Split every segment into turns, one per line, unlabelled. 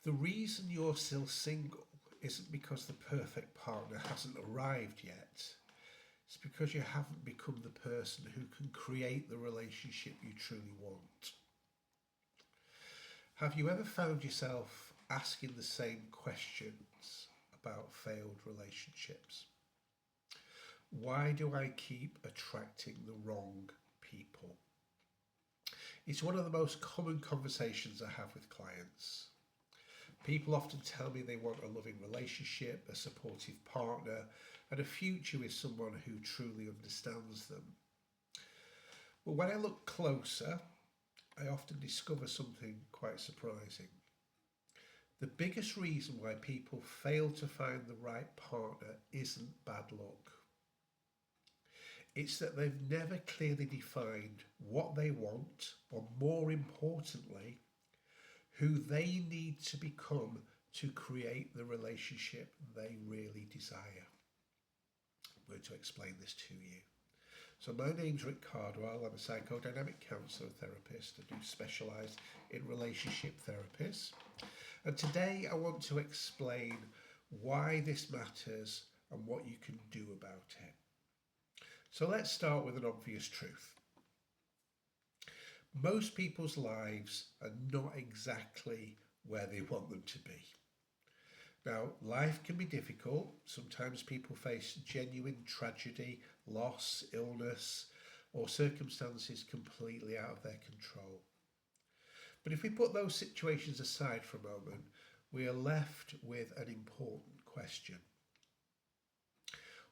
The reason you're still single isn't because the perfect partner hasn't arrived yet. It's because you haven't become the person who can create the relationship you truly want. Have you ever found yourself asking the same questions about failed relationships? Why do I keep attracting the wrong people? It's one of the most common conversations I have with clients. People often tell me they want a loving relationship, a supportive partner, and a future with someone who truly understands them. But when I look closer, I often discover something quite surprising. The biggest reason why people fail to find the right partner isn't bad luck. It's that they've never clearly defined what they want, or more importantly, who they need to become to create the relationship they really desire. I'm going to explain this to you. So my name's Rick Cardwell. I'm a psychodynamic counsellor therapist. I do specialise in relationship therapies. And today I want to explain why this matters and what you can do about it. So let's start with an obvious truth. Most people's lives are not exactly where they want them to be. Now, life can be difficult. Sometimes people face genuine tragedy, loss, illness, or circumstances completely out of their control. But if we put those situations aside for a moment, we are left with an important question.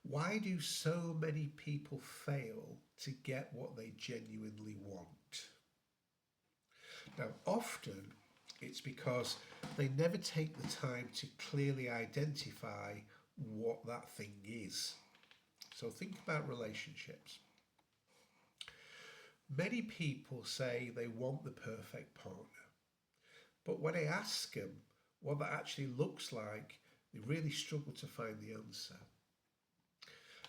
Why do so many people fail to get what they genuinely want? Now, often it's because they never take the time to clearly identify what that thing is. So think about relationships. Many people say they want the perfect partner, but when I ask them what that actually looks like, they really struggle to find the answer.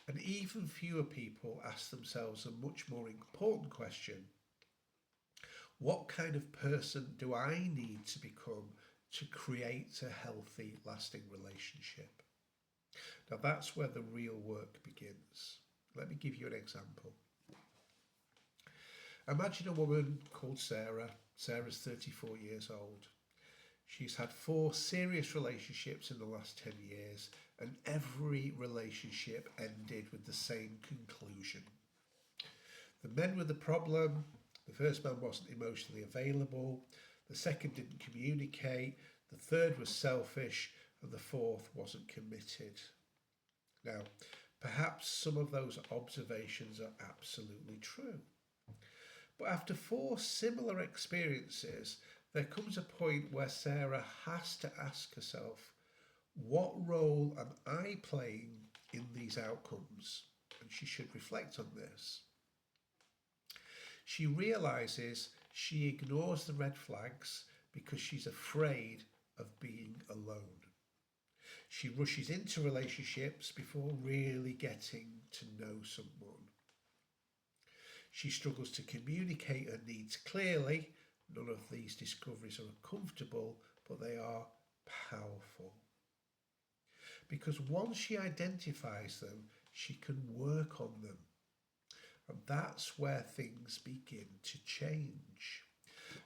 And even fewer people ask themselves a much more important question. What kind of person do I need to become to create a healthy, lasting relationship? Now that's where the real work begins. Let me give you an example. Imagine a woman called Sarah. Sarah's 34 years old. She's had 4 serious relationships in the last 10 years, and every relationship ended with the same conclusion. The men were the problem. The first man wasn't emotionally available. The second didn't communicate. The third was selfish. And the fourth wasn't committed. Now, perhaps some of those observations are absolutely true. But after 4 similar experiences, there comes a point where Sarah has to ask herself, what role am I playing in these outcomes? And she should reflect on this. She realises she ignores the red flags because she's afraid of being alone. She rushes into relationships before really getting to know someone. She struggles to communicate her needs clearly. None of these discoveries are comfortable, but they are powerful. Because once she identifies them, she can work on them. And that's where things begin to change.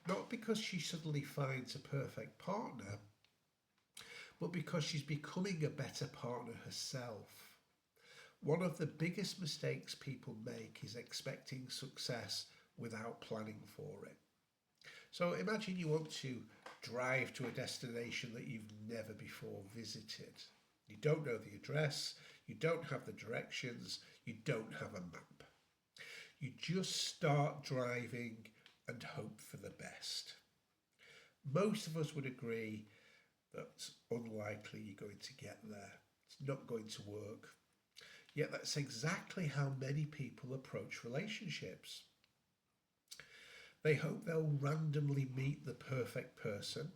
Not because she suddenly finds a perfect partner, but because she's becoming a better partner herself. One of the biggest mistakes people make is expecting success without planning for it. So imagine you want to drive to a destination that you've never before visited. You don't know the address, you don't have the directions, you don't have a map. You just start driving and hope for the best. Most of us would agree that's unlikely you're going to get there. It's not going to work. Yet that's exactly how many people approach relationships. They hope they'll randomly meet the perfect person,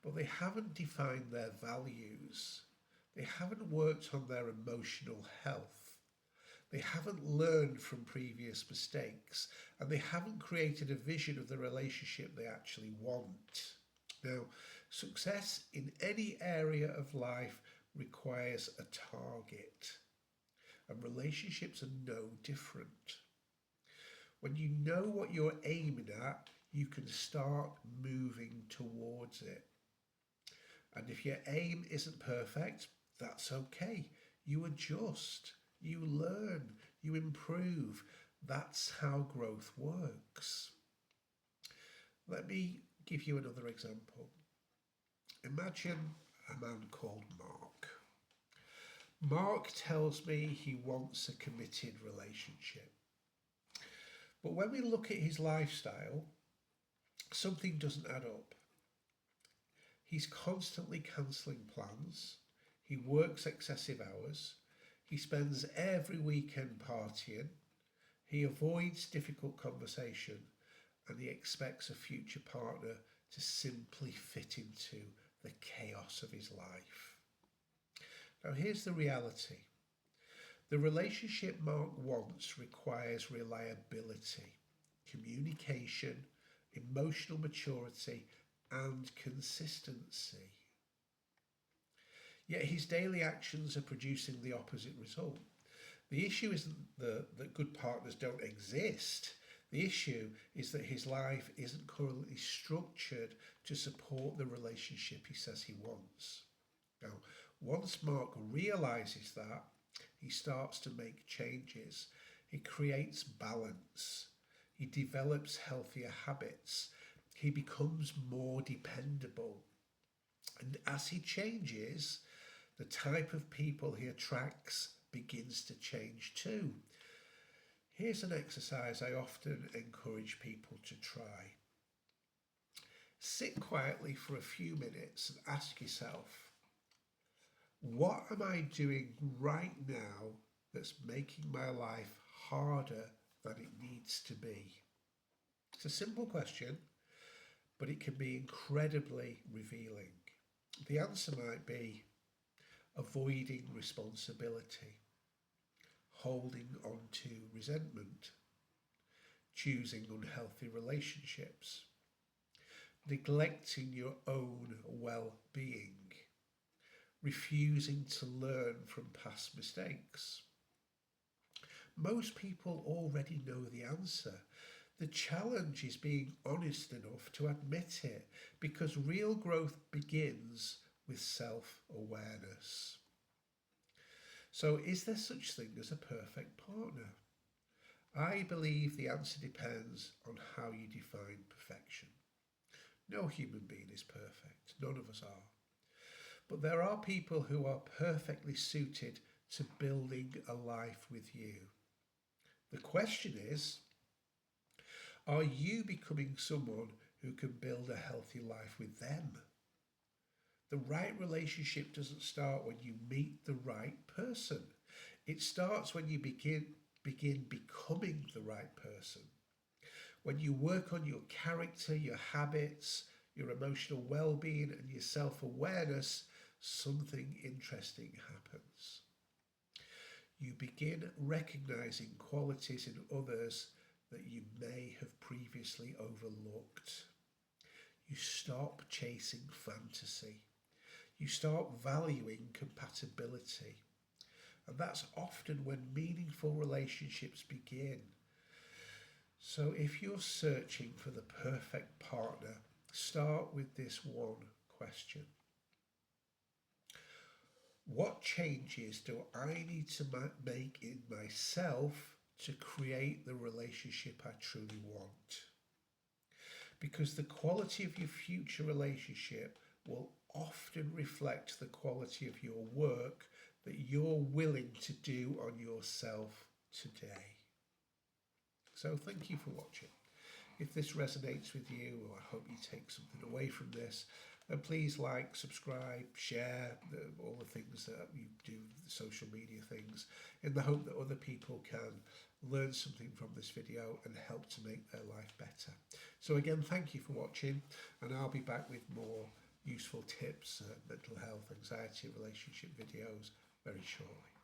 but they haven't defined their values. They haven't worked on their emotional health. They haven't learned from previous mistakes, and they haven't created a vision of the relationship they actually want. Now, Success in any area of life requires a target, and relationships are no different. When you know what you're aiming at, you can start moving towards it. And if your aim isn't perfect, that's okay. You adjust, you learn, you improve. That's how growth works. Let me give you another example. Imagine a man called Mark. Mark tells me he wants a committed relationship. But when we look at his lifestyle, something doesn't add up. He's constantly cancelling plans. He works excessive hours. He spends every weekend partying. He avoids difficult conversation, and he expects a future partner to simply fit into the chaos of his life. Now, here's the reality. The relationship Mark wants requires reliability, communication, emotional maturity, and consistency. Yet his daily actions are producing the opposite result. The issue isn't that good partners don't exist. The issue is that his life isn't currently structured to support the relationship he says he wants. Now, once Mark realises that, he starts to make changes. He creates balance. He develops healthier habits. He becomes more dependable. And as he changes, the type of people he attracts begins to change too. Here's an exercise I often encourage people to try. Sit quietly for a few minutes and ask yourself, what am I doing right now that's making my life harder than it needs to be? It's a simple question, but it can be incredibly revealing. The answer might be avoiding responsibility, holding on to resentment, choosing unhealthy relationships, neglecting your own well-being, refusing to learn from past mistakes. Most people already know the answer. The challenge is being honest enough to admit it, because real growth begins with self-awareness. So, is there such thing as a perfect partner? I believe the answer depends on how you define perfection. No human being is perfect. None of us are. But there are people who are perfectly suited to building a life with you. The question is, are you becoming someone who can build a healthy life with them? The right relationship doesn't start when you meet the right person. It starts when you begin becoming the right person. When you work on your character, your habits, your emotional well-being, and your self-awareness, something interesting happens. You begin recognizing qualities in others that you may have previously overlooked. You stop chasing fantasy. You start valuing compatibility. And that's often when meaningful relationships begin. So if you're searching for the perfect partner, start with this one question. What changes do I need to make in myself to create the relationship I truly want? Because the quality of your future relationship will often reflect the quality of your work that you're willing to do on yourself today. So thank you for watching. If this resonates with you, or I hope you take something away from this, then please like, subscribe, share all the things that you do, the social media things, in the hope that other people can learn something from this video and help to make their life better. So again, thank you for watching, and I'll be back with more useful tips, mental health, anxiety, relationship videos very shortly.